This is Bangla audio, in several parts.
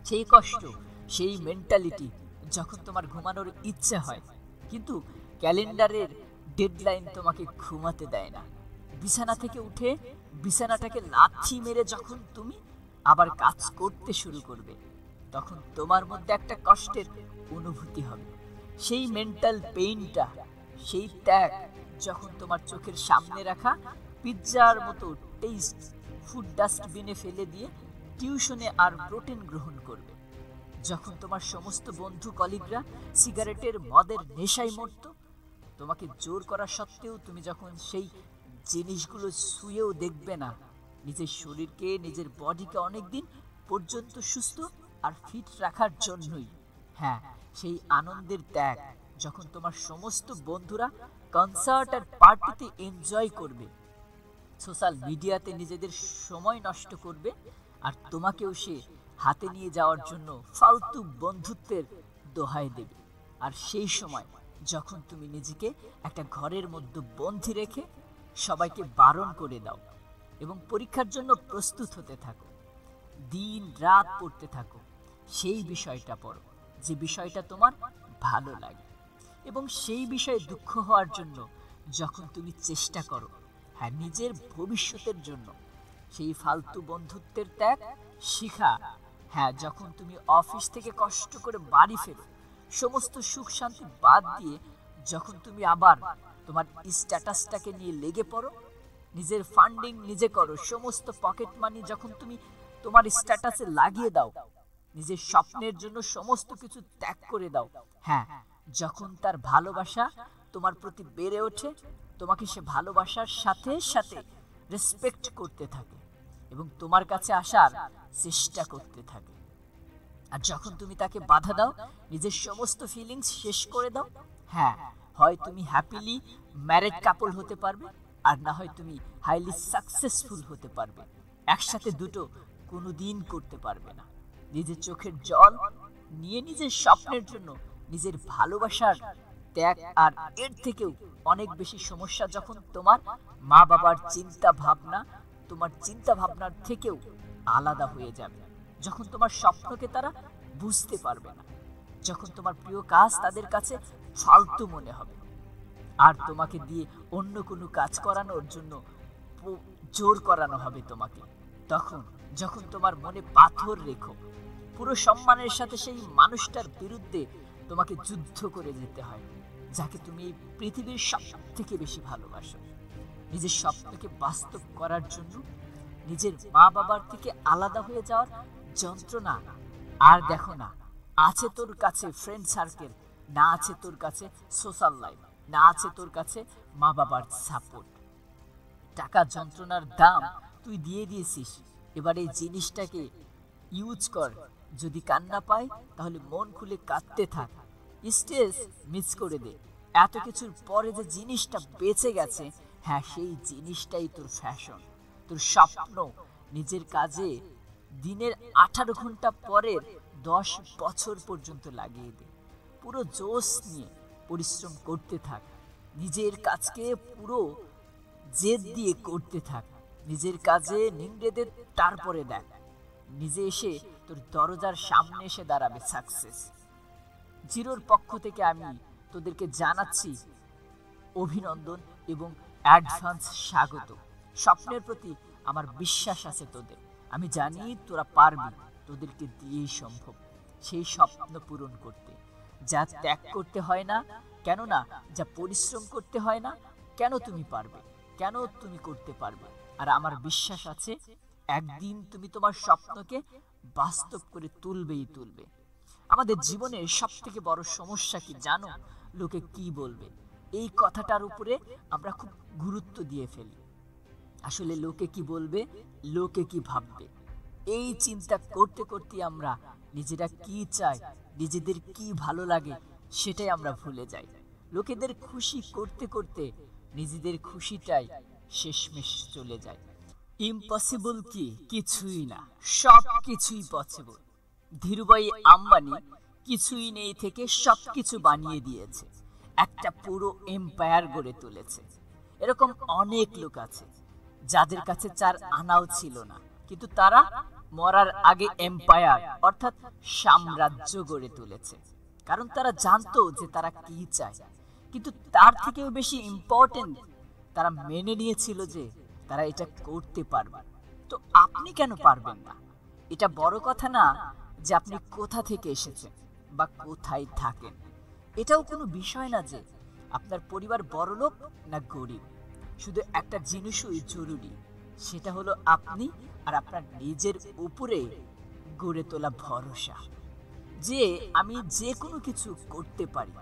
সেই কষ্ট, সেই মেন্টালিটি যখন তোমার ঘুমানোর ইচ্ছে হয়, কিন্তু ক্যালেন্ডারের ডেডলাইন তোমাকে ঘুমাতে দেয় না। বিছানা থেকে উঠে বিছানাটাকে লাথি মেরে যখন তুমি আবার কাজ করতে শুরু করবে, তখন তোমার মধ্যে একটা কষ্টের অনুভূতি হবে। সেই মেন্টাল পেইনটা, সেই ত্যাগ যখন তোমার চোখের সামনে রাখা পিৎজার মতো টেস্ট ফুড ডাস্টবিনে ফেলে দিয়ে টিউশনে আর প্রোটিন গ্রহণ করবে, যখন তোমার সমস্ত বন্ধু কলিগরা সিগারেটের মদের নেশায় মরত, তোমাকে জোর করা সত্ত্বেও তুমি যখন সেই জিনিসগুলো ছুঁয়েও দেখবে না, নিজের শরীরকে, নিজের বডিকে অনেকদিন পর্যন্ত সুস্থ আর ফিট রাখার জন্যই। হ্যাঁ, সেই আনন্দের ত্যাগ যখন তোমার সমস্ত বন্ধুরা কনসার্ট আর পার্টিতে এনজয় করবে, সোশ্যাল মিডিয়াতে নিজেদের সময় নষ্ট করবে, আর তোমাকেও সে হাতে নিয়ে যাওয়ার জন্য ফালতু বন্ধুত্বের দোহাই দেবে। আর সেই সময় যখন তুমি নিজেকে একটা ঘরের মধ্যে বন্দি রেখে সবাইকে বারণ করে দাও এবং পরীক্ষার জন্য প্রস্তুত হতে থাকো, দিন রাত পড়তে থাকো, সেই বিষয়টা পড়ো যে বিষয়টা তোমার ভালো লাগে, এবং সেই বিষয়ে দুঃখ হওয়ার জন্য যখন তুমি চেষ্টা করো, হ্যাঁ, নিজের ভবিষ্যতের জন্য, সেই ফালতু বন্ধুত্বের ত্যাগ শিখা। হ্যাঁ, যখন তুমি অফিস থেকে কষ্ট করে বাড়ি ফেরো, সমস্ত সুখ শান্তি বাদ দিয়ে যখন তুমি আবার তোমার স্ট্যাটাসটাকে নিয়ে লেগে পড়ো, নিজের ফান্ডিং নিজে করো, সমস্ত পকেট মানি যখন তুমি তোমার স্ট্যাটাসে লাগিয়ে দাও, নিজের স্বপ্নের জন্য সমস্ত কিছু ত্যাগ করে দাও, হ্যাঁ, যখন তার ভালোবাসা তোমার প্রতি বেড়ে ওঠে, তোমাকে সে ভালোবাসার সাথে সাথে রেসপেক্ট করতে থাকে এবং তোমার কাছে আসার চেষ্টা করতে থাকে। আর যখন তুমি তাকে বাধা দাও, নিজের সমস্ত ফিলিংস শেষ করে দাও, হ্যাঁ, হয় তুমি হ্যাপিলি ম্যারেড কাপল হতে পারবে, আর না হয় তুমি হাইলি সাকসেসফুল হতে পারবে। একসাথে দুটো কোনোদিন করতে পারবে না। নিজের চোখের জল নিয়ে নিজের স্বপ্নের জন্য নিজের ভালোবাসার ত্যাগ, আর এর থেকেও অনেক বেশি সমস্যা যখন তোমার মা বাবার চিন্তা ভাবনা তোমার চিন্তা ভাবনার থেকেও আলাদা হয়ে যাবে, যখন তোমার স্বপ্নকে তারা বুঝতে পারবে না, যখন তোমার প্রিয় কাজ তাদের কাছে ফালতু মনে হবে, আর তোমাকে দিয়ে অন্য কোনো কাজ করানোর জন্য জোর করানো হবে তোমাকে, তখন যখন তোমার মনে পাথর রেখো, পুরো সম্মানের সাথে সেই মানুষটার বিরুদ্ধে তোমাকে যুদ্ধ করে যেতে হয় যাকে তুমি এই পৃথিবীর সব থেকে বেশি ভালোবাসো, নিজের স্বপ্নকে বাস্তব করার জন্য নিজের মা বাবার থেকে আলাদা হয়ে যাওয়ার যন্ত্রণা। আর দেখো না, আছে তোর কাছে ফ্রেন্ড সার্কেল, না আছে তোর কাছে সোশ্যাল লাইফ, না আছে তোর কাছে মা বাবার সাপোর্ট। টাকা যন্ত্রণার দাম তুই দিয়ে দিয়েছিস, এবার এই জিনিসটাকে ইউজ কর। যদি কান্না পায় তাহলে মন খুলে কাঁদতে থাক, স্টেজ মিস করে দে। এত কিছুর পরে যে জিনিসটা বেঁচে গেছে, হ্যাঁ, সেই জিনিসটাই তোর ফ্যাশন, তোর স্বপ্ন। নিজের কাজে দিনের 18 ঘন্টা পরের 10 বছর পর্যন্ত লাগিয়ে দে, পুরো জোশ নিয়ে পরিশ্রম করতে থাক, নিজের কাজকে পুরো জেদ দিয়ে করতে থাক, নিজের কাজে নিংড়ে দে, তারপরে দেখ নিজে এসে তোর দরজার সামনে এসে দাঁড়াবে সাকসেস। জিরোর পক্ষ থেকে আমি তোদেরকে জানাচ্ছি অভিনন্দন এবং অ্যাডভান্স স্বাগত। স্বপ্নের প্রতি আমার বিশ্বাস আছে তোদের, আমি জানি তোরা পারবি, তোদেরকে দিয়েই সম্ভব সেই স্বপ্ন পূরণ করতে। যা ত্যাগ করতে হয় না কেন, না যা পরিশ্রম করতে হয় না কেন, তুমি পারবে, কেন তুমি করতে পারবে। আর আমার বিশ্বাস আছে একদিন তুমি তোমার স্বপ্নকে বাস্তব করে তুলবেই তুলবে। আমাদের জীবনের সব থেকে বড় সমস্যা কি জানো? লোকে কি বলবে, এই কথাটার উপরে আমরা খুব গুরুত্ব দিয়ে ফেলি। আসলে লোকে কি বলবে, লোকে কি ভাববে, এই চিন্তা করতে করতে আমরা নিজেরা কি চাই, নিজেদের কি ভালো লাগে সেটাই আমরা ভুলে যাই। লোকেদের খুশি করতে করতে নিজেদের খুশিটাই শেষমেশ চলে যায়। ইম্পসিবল কি? কিছুই না, সব কিছুই পসিবল। ধীরুভাই আম্বানি কিছুই নেই থেকে সবকিছু বানিয়ে দিয়েছে, একটা পুরো এম্পায়ার গড়ে তুলেছে। এরকম অনেক লোক আছে যাদের কাছে 4 আনাও ছিল না, কিন্তু তারা মরার আগে এম্পায়ার অর্থাৎ সাম্রাজ্য গড়ে তুলেছে, কারণ তারা জানতো যে তারা কি চায়। কিন্তু তার থেকেও বেশি ইম্পর্টেন্ট, তারা মেনে নিয়েছিল যে তারা এটা করতে পারবে। তো আপনি কেন পারবেন না? এটা বড় কথা না যে আপনি কোথা থেকে এসেছেন বা কোথায় থাকেন। এটাও কোনো বিষয় না যে আপনার পরিবার বড়লোক না গরিব। শুধু একটা জিনিসই জরুরি, সেটা হলো আপনি আর আপনার নিজের উপরে গড়ে তোলা ভরসা যে আমি যে কোনো কিছু করতে পারি,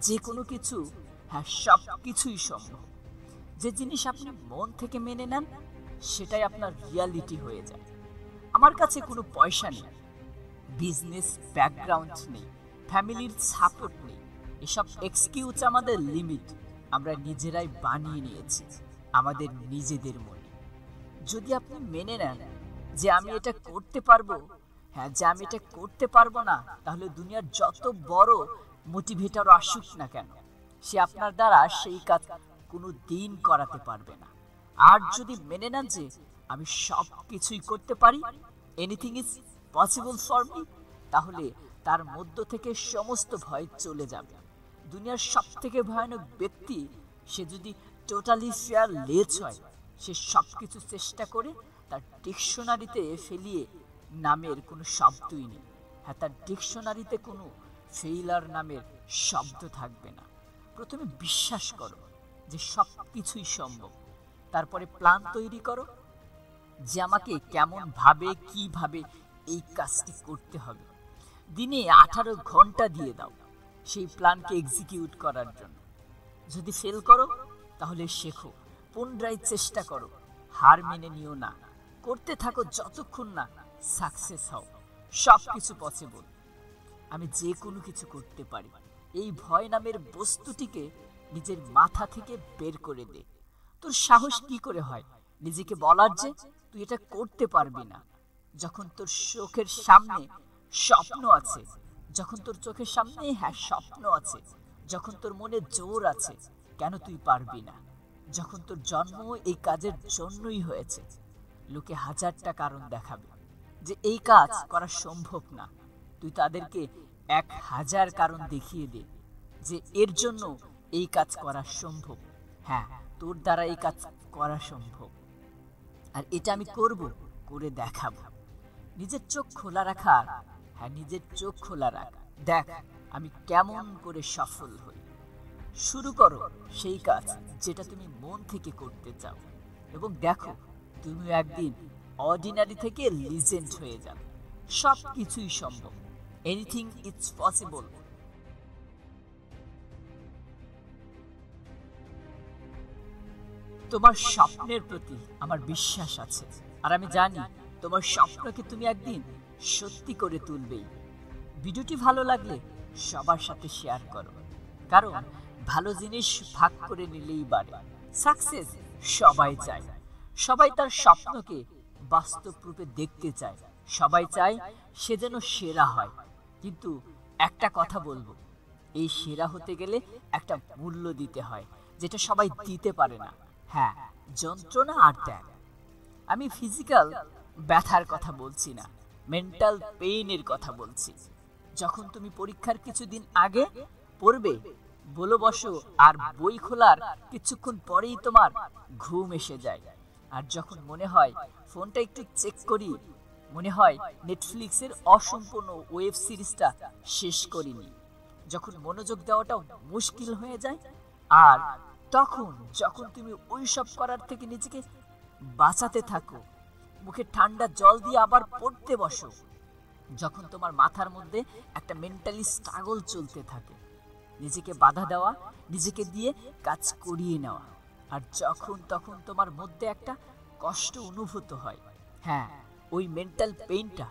যে কোনো কিছু, হ্যাঁ সব কিছুই সম্ভব। যে জিনিস আপনি মন থেকে মেনে নেন সেটাই আপনার রিয়ালিটি হয়ে যায়। আমার কাছে কোনো পয়সা নেই, বিজনেস ব্যাকগ্রাউন্ড নেই, ফ্যামিলির সাপোর্ট নেই। এসব এক্সকিউজ আমাদের লিমিট আমরা নিজেরাই বানিয়ে নিয়েছি আমাদের নিজেদের মনে। যদি আপনি মেনে নেন যে আমি এটা করতে পারবো, হ্যাঁ যে আমি এটা করতে পারবো না, তাহলে দুনিয়ার যত বড় মোটিভেটর আসুক না কেন, সে আপনার দ্বারা সেই কাজ কোনো দিন করাতে পারবে না। আর যদি মেনে নেন যে আমি সব কিছুই করতে পারি, anything is possible for me, তাহলে তার মধ্য থেকে সমস্ত ভয় চলে যাবে। দুনিয়ার সব থেকে ভয়ানক ব্যক্তি, সে যদি টোটালি ফেয়ারলেস হয়, সে সব কিছু চেষ্টা করে তার ডিকশনারিতে ফেলিয়ে নামের কোনো শব্দই নেই। হ্যাঁ, তার ডিকশনারিতে কোনো ফেইলার নামের শব্দ থাকবে না। প্রথমে বিশ্বাস করো যে সব কিছুই সম্ভব, তারপরে প্ল্যান তৈরি করো যে আমাকে কেমন ভাবে কিভাবে এই কাজটি করতে হবে। দিনে 18 ঘন্টা দিয়ে দাও সেই প্ল্যানকে এক্সিকিউট করার জন্য। যদি ফেল করো তাহলে শেখো, পুনরায় চেষ্টা করো, হার মেনে নিও না, করতে থাকো যতক্ষণ না সাকসেস হও। সব কিছু পসিবল, আমি যে কোনো কিছু করতে পারি, এই ভয় নামের বস্তুটিকে নিজের মাথা থেকে বের করে দে। তোর সাহস কি করে হয় নিজেকে বলার যে তুই এটা করতে পারবি না, যখন তোর চোখের সামনে স্বপ্ন আছে, যখন তোর চোখের সামনে হ্যাঁ স্বপ্ন আছে, যখন তোর মনে জোর আছে, কেন তুই পারবি না? যখন তোর জন্ম এই কাজের জন্যই হয়েছে। লোকে হাজারটা কারণ দেখাবে যে এই কাজ করা সম্ভব না, তুই তাদেরকে 1000 কারণ দেখিয়ে দে যে এর জন্য এই কাজ করা সম্ভব। হ্যাঁ, তোর দ্বারা এই কাজ করা সম্ভব, আর এটা আমি করব, করে দেখাবো। নিজের চোখ খোলা রাখা, হ্যাঁ নিজের চোখ খোলা রাখ, দেখ আমি কেমন করে সফল হই। শুরু করো সেই কাজ যেটা তুমি মন থেকে করতে চাও, এবং দেখো তুমি একদিন অর্ডিনারি থেকে লিজেন্ড হয়ে যাবে। সব কিছুই সম্ভব, এনিথিং ইজ পসিবল। তোমার স্বপ্নের প্রতি আমার বিশ্বাস আছে, আর আমি জানি তোমার স্বপ্নকে তুমি একদিন সত্যি করে তুলবেই। ভিডিওটি ভালো লাগলে সবার সাথে শেয়ার করো, কারণ ভালো জিনিস ভাগ করে নিলেই বাড়ে। সাকসেস সবাই চায়, সবাই তার স্বপ্নকে বাস্তব রূপে দেখতে চায়, সবাই চায় সে যেন সেরা হয়। কিন্তু একটা কথা বলবো, এই সেরা হতে গেলে একটা মূল্য দিতে হয় যেটা সবাই দিতে পারে না। হ্যাঁ, যন্ত্রণা আর ত্যাগ। আমি ফিজিক্যাল ব্যথার কথা বলছি না, মেন্টাল পেইনের কথা বলছি। যখন তুমি পরীক্ষার কিছুদিন আগে পড়বে, বলো বসো, আর বই খোলার কিছুক্ষণ পরেই তোমার ঘুম এসে যায়। আর যখন মনে হয় ফোনটা একটু চেক করি, মনে হয় নেটফ্লিক্সের অসম্পূর্ণ ওয়েব সিরিজটা শেষ করিনি। যখন মনোযোগ দেওয়াটাও মুশকিল হয়ে যায়, আর তখন যখন তুমি ওই সব করার থেকে নিজেকে বাঁচাতে থাকো, মুখে ঠান্ডা জল দিয়ে আবার পড়তে বসো, যখন তোমার মাথার মধ্যে একটা মেন্টালি স্ট্রাগল চলতে থাকে, নিজেকে বাধা দেওয়া, নিজেকে দিয়ে কাজ করিয়ে নেওয়া, আর যখন তখন তোমার মধ্যে একটা কষ্ট অনুভূত হয়, হ্যাঁ ওই মেন্টাল পেইনটা,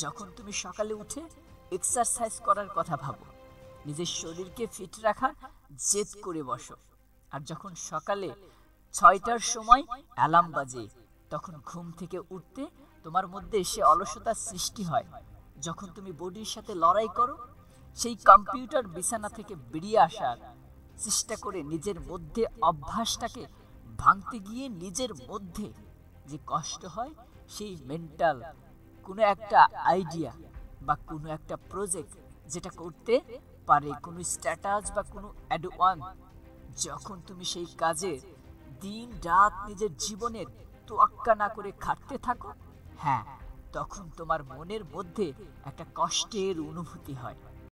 যখন তুমি সকালে উঠে এক্সারসাইজ করার কথা ভাবো, নিজের শরীরকে ফিট রাখা জেদ করে বসো, আর যখন সকালে 6টার সময় অ্যালার্ম বাজে, তখন ঘুম থেকে উঠতে তোমার মধ্যে সে অলসতার সৃষ্টি হয়, যখন তুমি বডির সাথে লড়াই করো, সেই কম্পিউটার বিছানা থেকে বেরিয়ে আসার চেষ্টা করে নিজের মধ্যে অভ্যাসটাকে ভাঙতে গিয়ে নিজের মধ্যে যে কষ্ট হয়, সেই মেন্টাল কোনো একটা আইডিয়া বা কোনো একটা প্রজেক্ট যেটা করতে পারে কোনো স্ট্যাটাস বা কোনো অ্যাডওয়ান, যখন তুমি সেই কাজে দিন রাত নিজের জীবনের তোয়াক্কা না করে খাটতে থাকো, হ্যাঁ, তখন তোমার মনের মধ্যে একটা কষ্টের অনুভূতি হয়।